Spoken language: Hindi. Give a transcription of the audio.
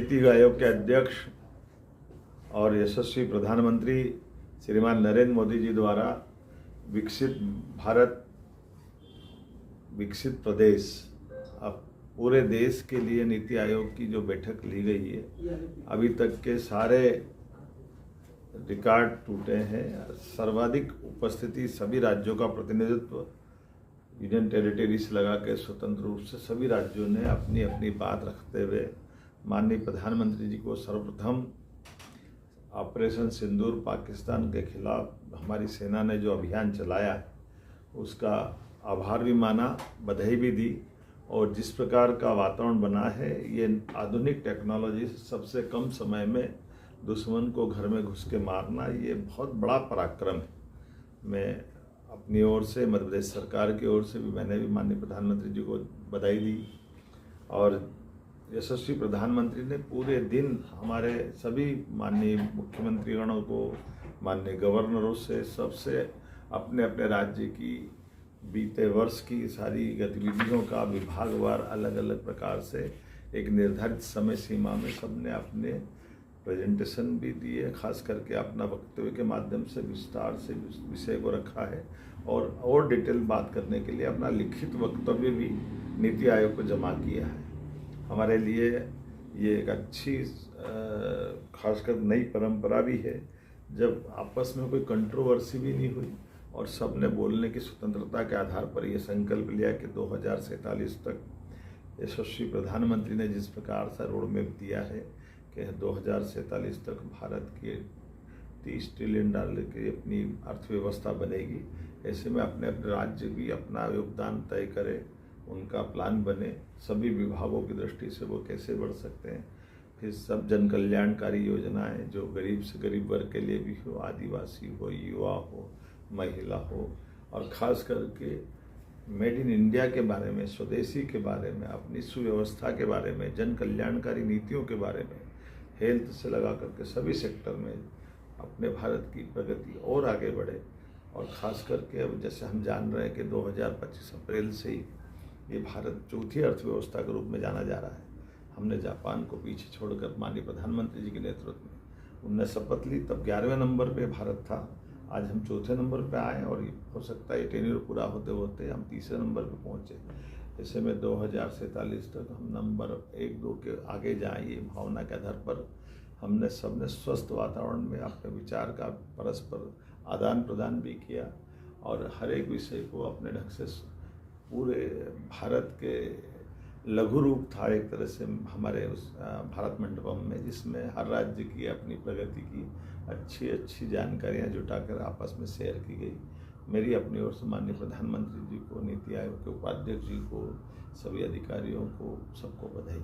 नीति आयोग के अध्यक्ष और यशस्वी प्रधानमंत्री श्रीमान नरेंद्र मोदी जी द्वारा विकसित भारत विकसित प्रदेश, अब पूरे देश के लिए नीति आयोग की जो बैठक ली गई है, अभी तक के सारे रिकॉर्ड टूटे हैं। सर्वाधिक उपस्थिति सभी राज्यों का प्रतिनिधित्व यूनियन टेरिटरीज लगा के स्वतंत्र रूप से सभी राज्यों ने अपनी अपनी बात रखते हुए माननीय प्रधानमंत्री जी को सर्वप्रथम ऑपरेशन सिंदूर पाकिस्तान के खिलाफ हमारी सेना ने जो अभियान चलाया है उसका आभार भी माना, बधाई भी दी। और जिस प्रकार का वातावरण बना है, ये आधुनिक टेक्नोलॉजी से सबसे कम समय में दुश्मन को घर में घुस के मारना, ये बहुत बड़ा पराक्रम है। मैं अपनी ओर से, मध्य प्रदेश सरकार की ओर से भी मैंने भी माननीय प्रधानमंत्री जी को बधाई दी। और यशस्वी प्रधानमंत्री ने पूरे दिन हमारे सभी माननीय मुख्यमंत्रीगणों को, माननीय गवर्नरों से, सबसे अपने अपने राज्य की बीते वर्ष की सारी गतिविधियों का विभागवार अलग अलग प्रकार से एक निर्धारित समय सीमा में सबने अपने प्रेजेंटेशन भी दिए। खास करके अपना वक्तव्य के माध्यम से विस्तार से विषय को रखा है और डिटेल बात करने के लिए अपना लिखित वक्तव्य भी नीति आयोग को जमा किया है। हमारे लिए ये एक अच्छी खासकर नई परंपरा भी है, जब आपस में कोई कंट्रोवर्सी भी नहीं हुई और सबने बोलने की स्वतंत्रता के आधार पर ये संकल्प लिया कि 2047 तक यशस्वी प्रधानमंत्री ने जिस प्रकार से रोड मैप दिया है कि 2047 तक भारत के 30 ट्रिलियन डॉलर की अपनी अर्थव्यवस्था बनेगी। ऐसे में अपने अपने राज्य भी अपना योगदान तय करें, उनका प्लान बने, सभी विभागों की दृष्टि से वो कैसे बढ़ सकते हैं। फिर सब जन कल्याणकारी योजनाएं जो गरीब से गरीब वर्ग के लिए भी हो, आदिवासी हो, युवा हो, महिला हो, और ख़ास करके मेड इन इंडिया के बारे में, स्वदेशी के बारे में, अपनी सुव्यवस्था के बारे में, जन कल्याणकारी नीतियों के बारे में, हेल्थ से लगा करके सभी सेक्टर में अपने भारत की प्रगति और आगे बढ़े। और ख़ास करके अब जैसे हम जान रहे हैं कि 2025 अप्रैल से ही ये भारत चौथी अर्थव्यवस्था के रूप में जाना जा रहा है। हमने जापान को पीछे छोड़कर माननीय प्रधानमंत्री जी के नेतृत्व में उनने शपथ ली, तब 11वें नंबर पे भारत था। आज हम चौथे नंबर पे आए और हो सकता है टेन्योर पूरा होते होते हम तीसरे नंबर पे पहुँचे। ऐसे में 2047 तक हम नंबर 1-2 के आगे जाएं, ये भावना के आधार पर हमने सबने स्वस्थ वातावरण में अपने विचार का परस्पर आदान प्रदान भी किया और हर एक विषय को अपने ढंग से पूरे भारत के लघु रूप था एक तरह से हमारे उस भारत मंडपम में, जिसमें हर राज्य की अपनी प्रगति की अच्छी अच्छी जानकारियाँ जुटाकर आपस में शेयर की गई। मेरी अपनी ओर से माननीय प्रधानमंत्री जी को, नीति आयोग के उपाध्यक्ष जी को, सभी अधिकारियों को, सबको बधाई।